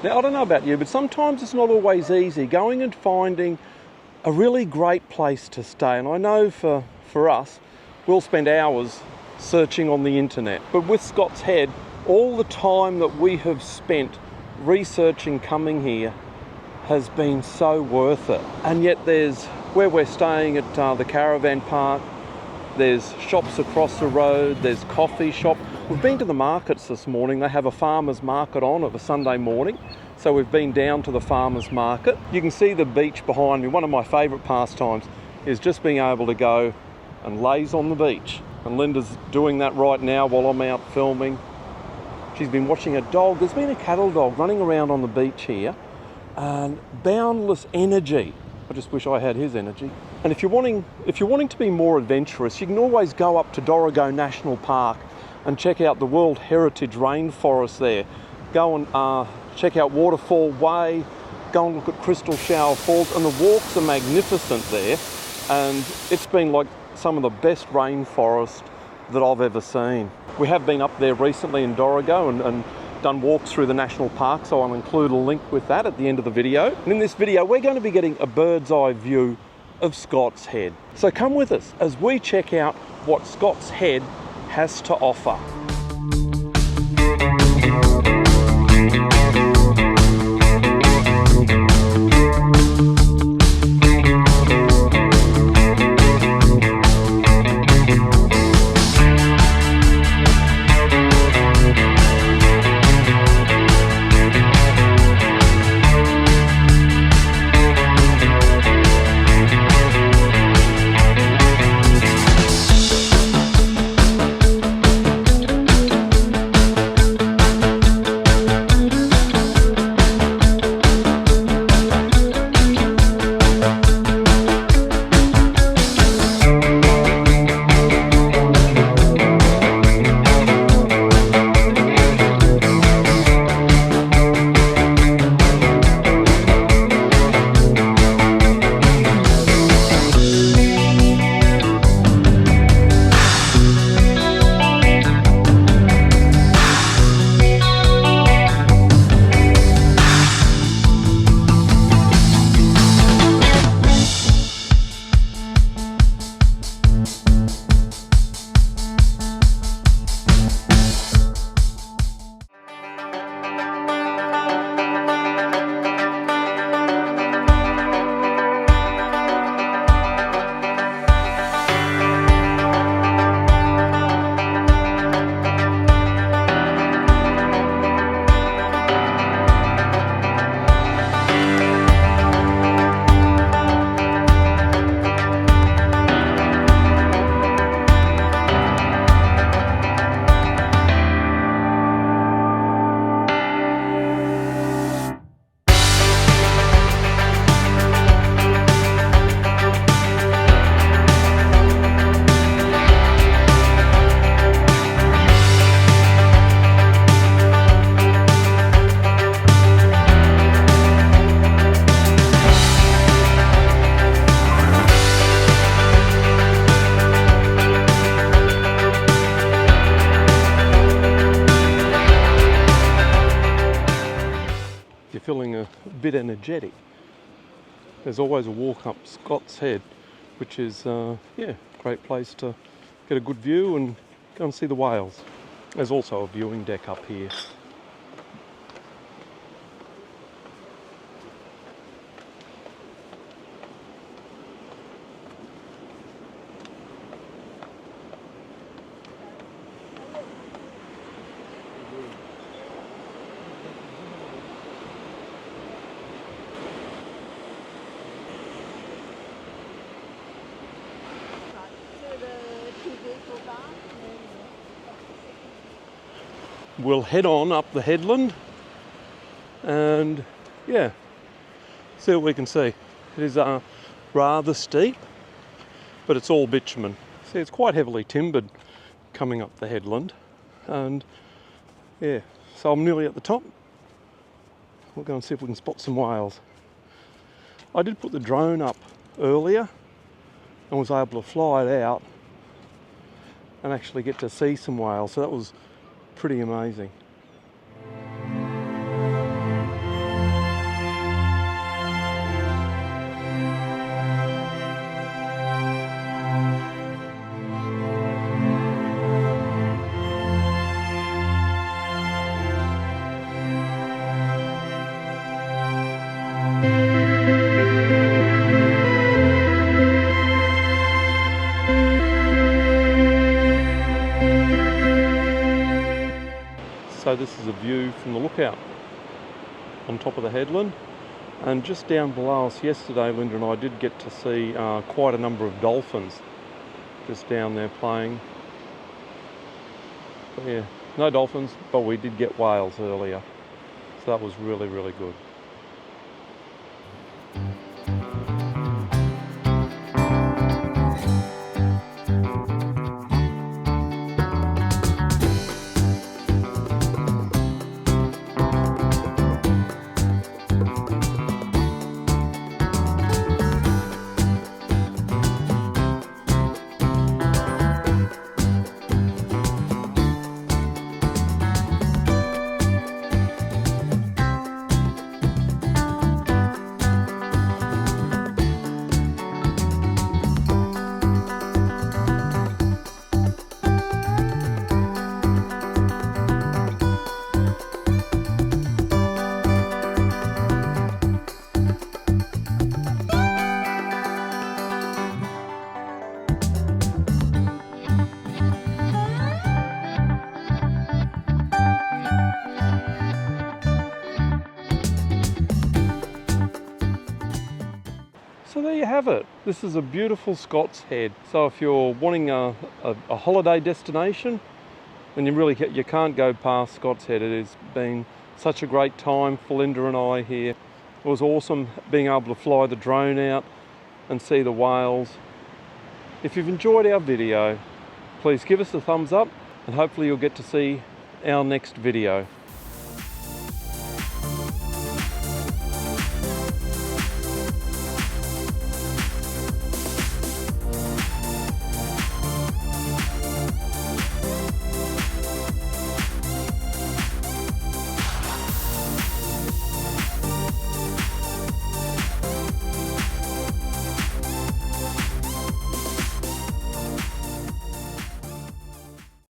Now, I don't know about you, but sometimes it's not always easy going and finding a really great place to stay. And I know for us, we'll spend hours searching on the internet. But with Scott's Head, all the time that we have spent researching coming here has been so worth it. And yet there's, where we're staying at the caravan park, there's shops across the road, there's coffee shop. We've been to the markets this morning. They have a farmer's market on of a Sunday morning. So we've been down to the farmer's market. You can see the beach behind me. One of my favourite pastimes is just being able to go and laze on the beach. And Linda's doing that right now while I'm out filming. She's been watching a dog. There's been a cattle dog running around on the beach here. And boundless energy. I just wish I had his energy. And if you're wanting to be more adventurous, you can always go up to Dorrigo National Park and check out the World Heritage Rainforest there. Go and check out Waterfall Way, go and look at Crystal Shower Falls, and the walks are magnificent there. And it's been like some of the best rainforest that I've ever seen. We have been up there recently in Dorrigo and done walks through the national park, so I'll include a link with that at the end of the video. And in this video, we're going to be getting a bird's eye view of Scott's Head. So come with us as we check out what Scott's Head has to offer. Feeling a bit energetic, there's always a walk up Scott's Head, which is yeah, great place to get a good view and go and see the whales. There's also a viewing deck up here. We'll head on up the headland and yeah, see what we can see. It is rather steep, but it's all bitumen. See, it's quite heavily timbered coming up the headland, and yeah, so I'm nearly at the top. We'll go and see if we can spot some whales. I did put the drone up earlier and was able to fly it out and actually get to see some whales, so that was pretty amazing. is a view from the lookout on top of the headland. And just down below us yesterday, Linda and I did get to see quite a number of dolphins just down there playing. But yeah, no dolphins, but we did get whales earlier. So that was really, really good. So there you have it. This is a beautiful Scots Head. So if you're wanting a holiday destination, then you can't go past Scots Head. It has been such a great time for Linda and I here. It was awesome being able to fly the drone out and see the whales. If you've enjoyed our video, please give us a thumbs up and hopefully you'll get to see our next video.